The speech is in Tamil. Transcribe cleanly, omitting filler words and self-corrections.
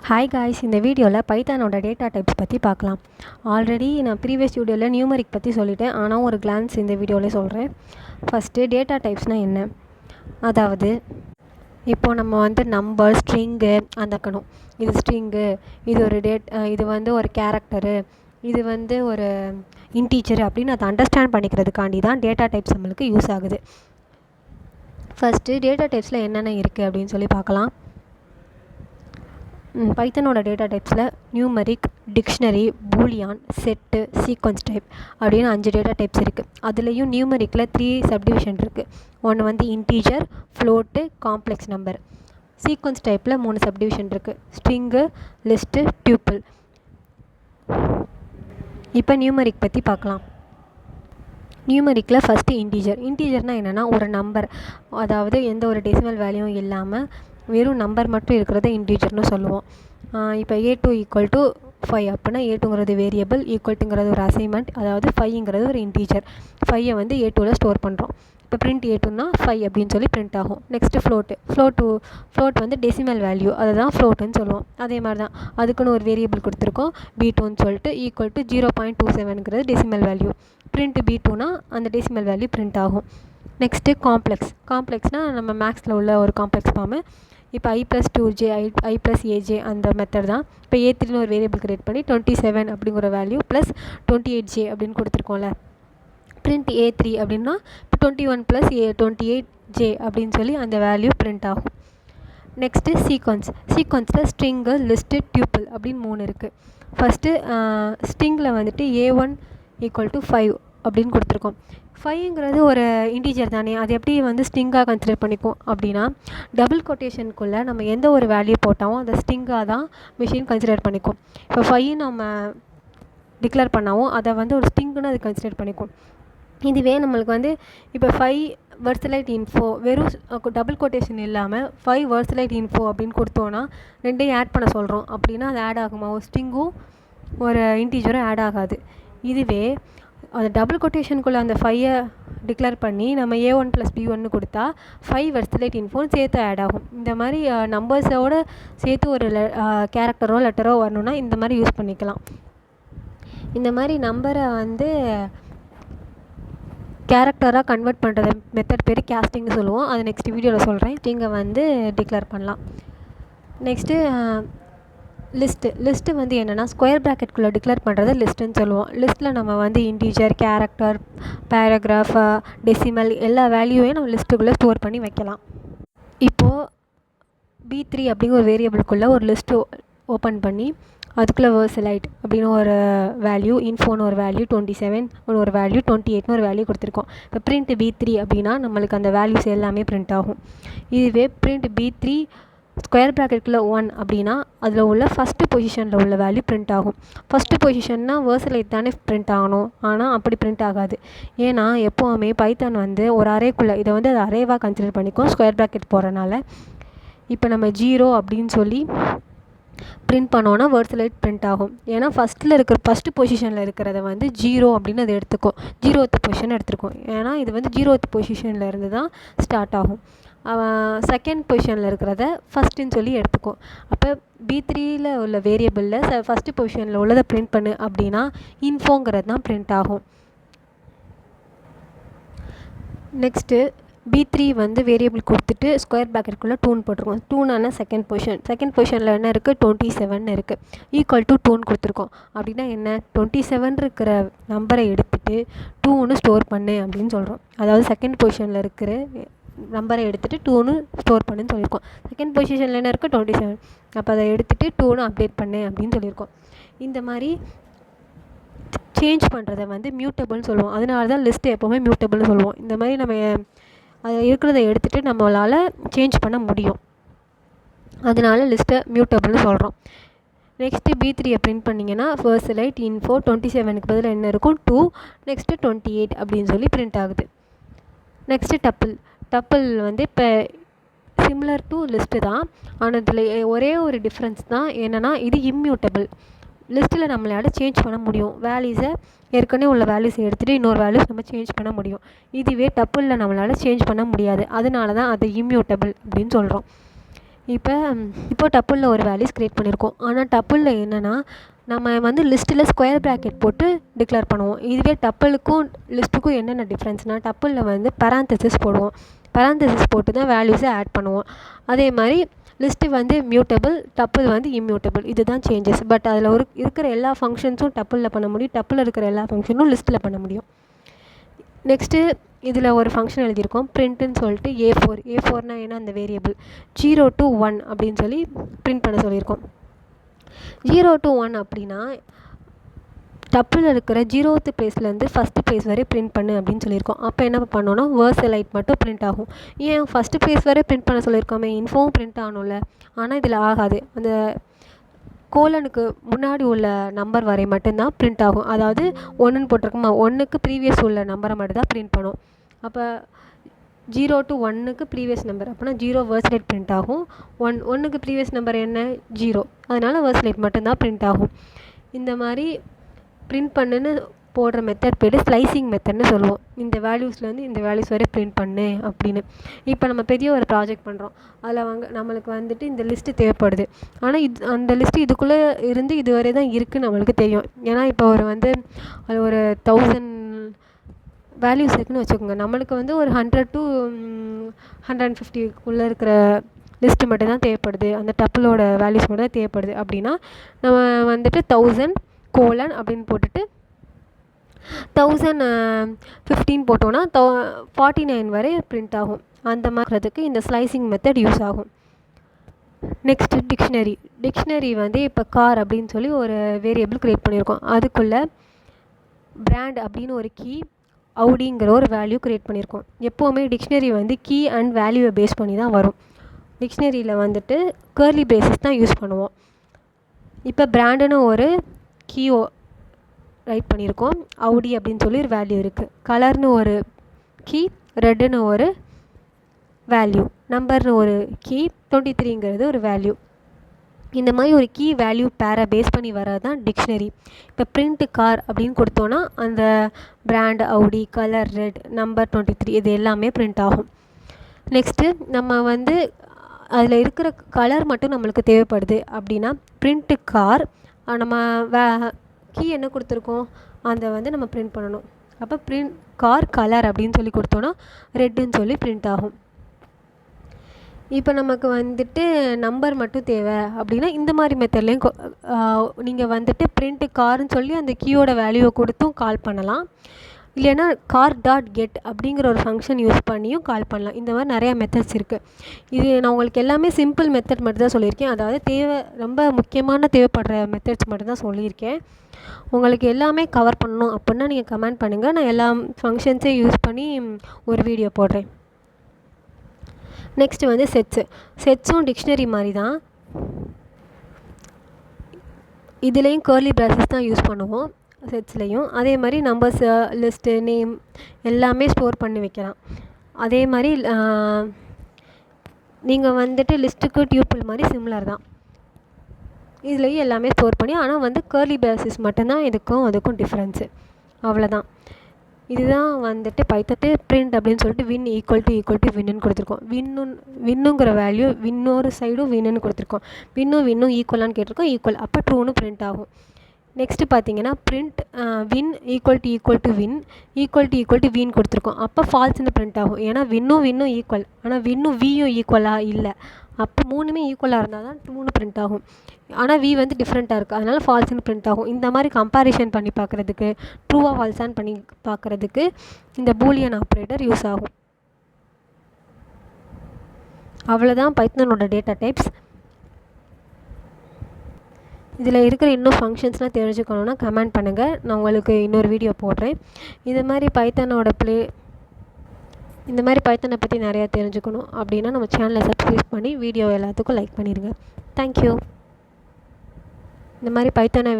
ஹாய் காய்ஸ், இந்த வீடியோவில் பைத்தானோட டேட்டா டைப்ஸ் பற்றி பார்க்கலாம். ஆல்ரெடி நான் ப்ரீவியஸ் வீடியோவில் நியூமரிக் பற்றி சொல்லிட்டேன், ஆனால் ஒரு கிளான்ஸ் இந்த வீடியோவில் சொல்கிறேன். ஃபஸ்ட்டு டேட்டா டைப்ஸ்னால் என்ன, அதாவது இப்போது நம்ம நம்பர், ஸ்ட்ரிங்கு இருக்கணும். இது ஸ்ட்ரிங்கு, இது ஒரு இது ஒரு கேரக்டரு, இது ஒரு இன்டீஜர் அப்படின்னு அதை அண்டர்ஸ்டாண்ட் பண்ணிக்கிறதுக்காண்டி தான் டேட்டா டைப்ஸ் நம்மளுக்கு யூஸ் ஆகுது. ஃபஸ்ட்டு டேட்டா டைப்ஸில் என்னென்ன இருக்குது அப்படின்னு சொல்லி பார்க்கலாம். பைத்தனோட டேட்டா டைப்ஸில் numeric, dictionary, boolean, set, sequence type அப்படின்னு 5 டேட்டா டைப்ஸ் இருக்குது. அதுலேயும் நியூமரிக்கில் 3 சப்டிவிஷன் இருக்குது. ஒன்று integer, float, complex number. Sequence டைப்பில் 3 சப்டிவிஷன் இருக்குது. String, list, tuple. இப்போ நியூமரிக் பற்றி பார்க்கலாம். நியூமரிக்கில் ஃபஸ்ட்டு இன்டீஜர்னால் என்னென்னா ஒரு நம்பர், அதாவது எந்த ஒரு டெசிமல் வேல்யூவும் இல்லாமல் வெறும் நம்பர் மட்டும் இருக்கிறத இன்டீஜர்னு சொல்லுவோம். இப்போ A2 = 5 அப்படின்னா A2ங்கிறது வேரியபிள், ஈக்குவல்ட்டுங்கிறது ஒரு அசைன்மெண்ட், அதாவது 5ங்கிறது ஒரு இன்டீஜர். 5ஐ A2வில் ஸ்டோர் பண்ணுறோம். இப்போ பிரிண்ட் A2னா 5 அப்படின்னு சொல்லி பிரிண்ட் ஆகும். நெக்ஸ்ட்டு ஃப்ளோட் டெசிமல் வேல்யூ, அதை தான் ஃப்ளோட்டுன்னு சொல்லுவோம். அதே மாதிரி தான் அதுக்குன்னு ஒரு வேரியபிள் கொடுத்துருக்கோம் B2ன்னு சொல்லிட்டு, = 0.27ங்கிறது டெசிமல் வேல்யூ. பிரிண்ட் B2னா அந்த டெசிமல் வேல்யூ பிரிண்ட் ஆகும். நெக்ஸ்ட்டு காம்ப்ளெக்ஸ்னால் நம்ம மேக்ஸில் உள்ள ஒரு காம்ப்ளெக்ஸ் ஃபார்மு. இப்போ I+2j, I+aj அந்த மெத்தட் தான். இப்போ A3ன்னு ஒரு வேரியபிள் கிரியேட் பண்ணி 27 அப்படிங்கிற வேல்யூ ப்ளஸ் 28j அப்படின்னு கொடுத்துருக்கோம்ல. பிரிண்ட் A3 அப்படின்னா இப்போ 21 + 28j அப்படின்னு சொல்லி அந்த வேல்யூ பிரிண்ட் ஆகும். நெக்ஸ்ட்டு சீக்வன்ஸில் ஸ்ட்ரிங்கு, லிஸ்ட்டு, டியூப்பிள் அப்படின்னு 3 இருக்குது. ஃபஸ்ட்டு ஸ்ட்ரிங்கில் A1 = 5 அப்படின்னு கொடுத்துருக்கோம். 5ங்கிறது ஒரு இன்டீஜர் தானே, அது எப்படி ஸ்ட்ரிங்காக கன்சிடர் பண்ணிக்கும் அப்படின்னா, டபுள் கொட்டேஷனுக்குள்ளே நம்ம எந்த ஒரு வேல்யூ போட்டாலும் அதை ஸ்ட்ரிங்காக தான் மிஷின் கன்சிடர் பண்ணிக்கும். இப்போ 5 நம்ம டிக்ளேர் பண்ணாவும் அதை ஒரு ஸ்ட்ரிங்குன்னு அது கன்சிடர் பண்ணிக்கும். இதுவே நம்மளுக்கு இப்போ 5 வெர்சலைட் இன்ஃபோ வெறும் டபுள் கொட்டேஷன் இல்லாமல் 5 வெர்சலைட் இன்ஃபோ அப்படின்னு கொடுத்தோன்னா 2ஐயும் ஆட் பண்ண சொல்கிறோம் அப்படின்னா அது ஆட் ஆகுமா? ஒரு ஸ்ட்ரிங்கும் ஒரு இன்டீஜரும் ஆட் ஆகாது. இதுவே அந்த டபுள் கொட்டேஷனுக்குள்ளே அந்த 5ஐ டிக்ளேர் பண்ணி நம்ம A1 + B1 கொடுத்தா 5 வெர்சலைட் இன்ஃபோன்னு சேர்த்து ஆட் ஆகும். இந்த மாதிரி நம்பர்ஸோடு சேர்த்து ஒரு கேரக்டரோ லெட்டரோ வரணுன்னா இந்த மாதிரி யூஸ் பண்ணிக்கலாம். இந்த மாதிரி நம்பரை கேரக்டராக கன்வெர்ட் பண்ணுறது மெத்தட் பேர் கேஸ்டிங்னு சொல்லுவோம். அது நெக்ஸ்ட் வீடியோவில் சொல்கிறேன். இங்கே டிக்ளேர் பண்ணலாம். நெக்ஸ்ட்டு லிஸ்ட்டு என்னென்னா ஸ்கொயர் ப்ராக்கெட்குள்ளே டிக்ளேர் பண்ணுறது லிஸ்ட்டுன்னு சொல்லுவோம். லிஸ்ட்டில் நம்ம இன்டீஜர், கேரக்டர், பேராகிராஃப், டெசிமல் எல்லா வேல்யூவையும் நம்ம லிஸ்ட்டுக்குள்ளே ஸ்டோர் பண்ணி வைக்கலாம். இப்போது B3 அப்படிங்கிற ஒரு வேரியபிள்குள்ளே ஒரு லிஸ்ட்டு ஓப்பன் பண்ணி அதுக்குள்ளே வெர்சலைட் அப்படின்னு ஒரு வேல்யூ, இன்ஃபோன்னு ஒரு வேல்யூ, 27 ஒரு வேல்யூ, 28ன்னு ஒரு வேல்யூ கொடுத்துருக்கோம். இப்போ பிரிண்ட் B3 அப்படின்னா நம்மளுக்கு அந்த வேல்யூஸ் எல்லாமே பிரிண்ட் ஆகும். இதுவே பிரிண்ட் B3 ஸ்கொயர் ப்ராக்கெட்டில் 1 அப்படின்னா அதில் உள்ள ஃபஸ்ட்டு பொசிஷனில் உள்ள வேல்யூ பிரிண்ட் ஆகும். ஃபஸ்ட்டு பொசிஷன்னா வெர்சலைட் தானே பிரிண்ட் ஆகணும், ஆனால் அப்படி பிரிண்ட் ஆகாது. ஏன்னா எப்போவுமே பைத்தான் ஒரு அரேக்குள்ளே இதை அது அரேவாக கன்சிடர் பண்ணிக்கும் ஸ்கொயர் ப்ராக்கெட் போகிறனால. இப்போ நம்ம 0 அப்படின்னு சொல்லி பிரிண்ட் பண்ணோன்னா வெர்சலைட் பிரிண்ட் ஆகும். ஏன்னா ஃபஸ்ட்டு பொசிஷனில் இருக்கிறத 0 அப்படின்னு அது எடுத்துக்கும், 0th பொசிஷன் எடுத்துருக்கும். ஏன்னா இது 0th பொசிஷனில் இருந்து தான் ஸ்டார்ட் ஆகும். செகண்ட் பொசிஷனில் இருக்கிறத ஃபஸ்ட்டுன்னு சொல்லி எடுத்துக்கும். அப்போ B3யில் உள்ள வேரியபிளில் ஃபஸ்ட்டு பொசிஷனில் உள்ளதை பிரிண்ட் பண்ணு அப்படின்னா இன்ஃபோங்கிறது தான் பிரிண்ட் ஆகும். நெக்ஸ்ட்டு B3 வேரியபிள் கொடுத்துட்டு ஸ்கொயர் ப்ராக்கெட்டுக்குள்ளே 2ன்னு போட்டிருக்கோம். 2னா செகண்ட் பொசிஷனில் என்ன இருக்குது? 27 இருக்குது. = 2ன்னு கொடுத்துருக்கோம். அப்படின்னா என்ன? 27 இருக்கிற நம்பரை எடுத்துகிட்டு 2ன்னு ஸ்டோர் பண்ணு அப்படின்னு சொல்கிறோம். அதாவது செகண்ட் பொசிஷனில் இருக்கிற நம்பரை எடுத்துகிட்டு 2ன்னு ஸ்டோர் பண்ணுன்னு சொல்லியிருக்கோம். செகண்ட் பொசிஷனில் என்ன இருக்குது? 27. அப்போ அதை எடுத்துகிட்டு 2ன்னு அப்டேட் பண்ணு அப்படின்னு சொல்லியிருக்கோம். இந்த மாதிரி சேஞ்ச் பண்ணுறத மியூட்டபிள்னு சொல்லுவோம். அதனால தான் லிஸ்ட்டு எப்போவுமே மியூட்டபிள்னு சொல்லுவோம். இந்த மாதிரி நம்ம அதை இருக்கிறத எடுத்துகிட்டு நம்மளால் சேஞ்ச் பண்ண முடியும். அதனால லிஸ்ட்டை மியூட்டபிள்னு சொல்கிறோம். நெக்ஸ்ட்டு B3 பிரிண்ட் பண்ணிங்கன்னா வெர்சலைட் இன்ஃபோ 27க்கு பதில் என்ன இருக்கும்? 2, நெக்ஸ்ட்டு 28 அப்படின்னு சொல்லி பிரிண்ட் ஆகுது. நெக்ஸ்ட்டு டப்பிள் இப்போ சிமிலர் டு லிஸ்ட்டு தான், ஆனால் இதில் ஒரே ஒரு டிஃப்ரென்ஸ் தான் என்னென்னா இது இம்மியூட்டபிள். லிஸ்ட்டில் நம்மளால் சேஞ்ச் பண்ண முடியும். வேல்யூஸை ஏற்கனவே உள்ள வேல்யூஸை எடுத்துகிட்டு இன்னொரு வேல்யூஸ் நம்ம சேஞ்ச் பண்ண முடியும். இதுவே டப்பிளில் நம்மளால் சேஞ்ச் பண்ண முடியாது. அதனால தான் அது இம்மியூட்டபிள் அப்படின்னு சொல்கிறோம். இப்போ டப்புளில் ஒரு வேல்யூஸ் க்ரியேட் பண்ணியிருக்கோம். ஆனால் டப்புளில் என்னென்னா நம்ம வந்து லிஸ்ட்டில் ஸ்கொயர் ப்ராக்கெட் போட்டு டிக்ளேர் பண்ணுவோம். இதுவே டப்புளுக்கும் லிஸ்ட்டுக்கும் என்னென்ன டிஃப்ரென்ஸ்னால் டப்புளில் வந்து பராந்தசிஸ் போடுவோம். பராந்தசிஸ் போட்டு தான் வேல்யூஸை ஆட் பண்ணுவோம். அதே மாதிரி லிஸ்ட்டு வந்து மியூட்டபிள், டப்புள் வந்து இம்மியூட்டபிள். இதுதான் சேஞ்சஸ். பட் அதில் இருக்கிற எல்லா ஃபங்க்ஷன்ஸும் டப்புளில் பண்ண முடியும். டப்புளில் இருக்கிற எல்லா ஃபங்க்ஷனும் லிஸ்ட்டில் பண்ண முடியும். நெக்ஸ்ட்டு இதில் ஒரு ஃபங்க்ஷன் எழுதியிருக்கோம் பிரிண்ட்டுன்னு சொல்லிட்டு A4 ஏன்னா அந்த வேரியபிள் 0 to 1 அப்படின்னு சொல்லி பிரிண்ட் பண்ண சொல்லியிருக்கோம். 0 to 1 அப்படின்னா டப்புளில் இருக்கிற 0th பிளேஸ்லேருந்து ஃபஸ்ட்டு பிளேஸ் வரை பிரிண்ட் பண்ணு அப்படின்னு சொல்லியிருக்கோம். அப்போ என்ன பண்ணோன்னா வேர்சலைட் மட்டும் பிரிண்ட் ஆகும். ஏன் ஃபஸ்ட்டு பிளேஸ் வரை பிரிண்ட் பண்ண சொல்லியிருக்கோமே, இன்ஃபோவும் பிரிண்ட் ஆகணும்ல. ஆனால் இதில் ஆகாது. அந்த கோலனுக்கு முன்னாடி உள்ள நம்பர் வரை மட்டும்தான் பிரிண்ட் ஆகும். அதாவது 1ன்னு போட்டிருக்கோமா, 1க்கு ப்ரீவியஸ் உள்ள நம்பரை மட்டும் தான் பிரிண்ட் பண்ணும். அப்போ 0 to 1க்கு ப்ரீவியஸ் நம்பர் அப்படின்னா 0 வேர்ஸ்லைட் பிரிண்ட் ஆகும். 1க்கு ப்ரீவியஸ் நம்பர் என்ன 0, அதனால் வேர்ஸ்லைட் மட்டும்தான் பிரிண்ட் ஆகும். இந்த மாதிரி பிரிண்ட் பண்ணுன்னு போடுற மெத்தட் பேர் ஸ்லைசிங் மெத்தட்னு சொல்லுவோம். இந்த வேல்யூஸ்லேருந்து இந்த வேல்யூஸ் வரை பிரிண்ட் பண்ணு அப்படின்னு. இப்போ நம்ம பெரிய ஒரு ப்ராஜெக்ட் பண்ணுறோம். அதில் நம்மளுக்கு வந்துட்டு இந்த லிஸ்ட்டு தேவைப்படுது. ஆனால் அந்த லிஸ்ட்டு இதுக்குள்ளே இருந்து இதுவரை தான் இருக்குதுன்னு நம்மளுக்கு தெரியும். ஏன்னா இப்போ அது ஒரு 1000 வேல்யூஸ் இருக்குதுன்னு வச்சுக்கோங்க. நம்மளுக்கு வந்து ஒரு 100 to 150 இருக்கிற லிஸ்ட்டு மட்டும் தான் தேவைப்படுது. அந்த டப்புளோட வேல்யூஸ் மட்டும் தான் தேவைப்படுது. அப்படின்னா நம்ம வந்துட்டு 1000 கோலன் அப்படின்னு போட்டுட்டு 1015 போட்டோன்னா 49 வரை பிரிண்ட் ஆகும். அந்த மாதிரிக்கு இந்த ஸ்லைசிங் மெத்தட் யூஸ் ஆகும். நெக்ஸ்ட்டு டிக்ஷனரி வந்து இப்போ கார் அப்படின்னு சொல்லி ஒரு வேரியபிள் க்ரியேட் பண்ணியிருக்கோம். அதுக்குள்ளே பிராண்ட் அப்படின்னு ஒரு கீ, அவுடிங்கிற ஒரு வேல்யூ க்ரியேட் பண்ணியிருக்கோம். எப்போவுமே டிக்ஷனரி வந்து கீ அண்ட் வேல்யூவை பேஸ் பண்ணி தான் வரும். டிக்ஷனரியில் வந்துட்டு கர்லி பிரேசஸ் தான் யூஸ் பண்ணுவோம். இப்போ பிராண்டுன்னு ஒரு கீ ரைட் பண்ணியிருக்கோம். அவுடி அப்படின்னு சொல்லி ஒரு வேல்யூ இருக்குது. கலர்னு ஒரு கீ, ரெட்டுன்னு ஒரு வேல்யூ, நம்பர்னு ஒரு கீ, 23ங்கிறது ஒரு வேல்யூ. இந்த மாதிரி ஒரு கீ வேல்யூ பேரை பேஸ் பண்ணி வர்றது தான் டிக்ஷனரி. இப்போ பிரிண்ட் கார் அப்படின்னு கொடுத்தோன்னா அந்த brand, Audi, colour red, number 23 இது எல்லாமே பிரிண்ட் ஆகும். நெக்ஸ்ட்டு நம்ம வந்து அதில் இருக்கிற கலர் மட்டும் நம்மளுக்கு தேவைப்படுது அப்படின்னா பிரிண்ட்டு கார், நம்ம கீ என்ன கொடுத்துருக்கோம் அதை வந்து நம்ம பிரிண்ட் பண்ணணும். அப்போ பிரிண்ட் கார் கலர் அப்படின்னு சொல்லி கொடுத்தோன்னா ரெட்டுன்னு சொல்லி பிரிண்ட் ஆகும். இப்போ நமக்கு வந்துட்டு நம்பர் மட்டும் தேவை அப்படின்னா இந்த மாதிரி மெத்தட்லேயும் நீங்கள் வந்துட்டு பிரிண்ட்டு கார்னு சொல்லி அந்த கீயோட வேல்யூவை கொடுத்தும் கால் பண்ணலாம். இல்லைன்னா கார் டாட் கெட் அப்படிங்கிற ஒரு ஃபங்க்ஷன் யூஸ் பண்ணியும் கால் பண்ணலாம். இந்த மாதிரி நிறையா மெத்தட்ஸ் இருக்குது. இது நான் உங்களுக்கு எல்லாமே சிம்பிள் மெத்தட் மட்டும் தான் சொல்லியிருக்கேன். அதாவது ரொம்ப முக்கியமான தேவைப்படுற மெத்தட்ஸ் மட்டும் தான் சொல்லியிருக்கேன். உங்களுக்கு எல்லாமே கவர் பண்ணணும் அப்படின்னா நீங்கள் கமெண்ட் பண்ணுங்கள். நான் எல்லா ஃபங்க்ஷன்ஸையும் யூஸ் பண்ணி ஒரு வீடியோ போடுறேன். நெக்ஸ்ட்டு வந்து செட்ஸும் டிக்ஷனரி மாதிரி தான். இதுலேயும் கர்லி பிரேசஸ் தான் யூஸ் பண்ணுவோம் செட்ஸ்லேயும். அதே மாதிரி நம்பர்ஸ், லிஸ்ட்டு, நேம் எல்லாமே ஸ்டோர் பண்ணி வைக்கலாம். அதே மாதிரி நீங்கள் வந்துட்டு லிஸ்ட்டுக்கு டியூப்பிள் மாதிரி சிமிலர் தான். இதுலேயும் எல்லாமே ஸ்டோர் பண்ணி, ஆனால் வந்து கர்லி பிரேசஸ் மட்டும்தான் அதுக்கும் டிஃப்ரென்ஸு. அவ்வளோதான். இதுதான் வந்துட்டு பைத்தட்டு பிரிண்ட் அப்படின்னு சொல்லிட்டு வின் ஈக்குவல் டு வின்னு கொடுத்துருக்கோம். வின்னுங்கிற வேல்யூ வின்னொரு சைடும் வின்னுன்னு கொடுத்துருக்கோம். வின்னும் ஈக்குவலான்னு கேட்டிருக்கோம். ஈக்குவல், அப்போ ட்ரூன்னு பிரிண்ட் ஆகும். நெக்ஸ்ட்டு பார்த்தீங்கன்னா print win equal to win கொடுத்துருக்கோம். அப்போ ஃபால்ஸ்னு பிரிண்ட் ஆகும். ஏன்னா வின்னும் ஈக்குவல், ஆனால் வியும் ஈக்குவலாக இல்லை. அப்போ 3மே ஈக்குவலாக இருந்தால் தான் ட்ரூன்னு பிரிண்ட் ஆகும். ஆனால் வி வந்து டிஃப்ரெண்ட்டாக இருக்குது, அதனால் ஃபால்ஸ்னு பிரிண்ட் ஆகும். இந்த மாதிரி கம்பேரிஷன் பண்ணி பார்க்குறதுக்கு, ட்ரூவாக ஃபால்ஸான்னு பண்ணி பார்க்குறதுக்கு இந்த பூலியன் ஆப்ரேட்டர் யூஸ் ஆகும். அவ்வளோதான் பைத்தானோட டேட்டா டைப்ஸ். இதில் இருக்கிற இன்னும் ஃபங்க்ஷன்ஸ்லாம் தெரிஞ்சுக்கணுன்னா கமெண்ட் பண்ணுங்கள். நான் உங்களுக்கு இன்னொரு வீடியோ போடுறேன். இந்த மாதிரி பைத்தானை பற்றி நிறையா தெரிஞ்சுக்கணும் அப்படின்னா நம்ம சேனலை சப்ஸ்கிரைப் பண்ணி வீடியோ எல்லாத்துக்கும் லைக் பண்ணிடுங்க. தேங்க்யூ. இந்த மாதிரி பைத்தானை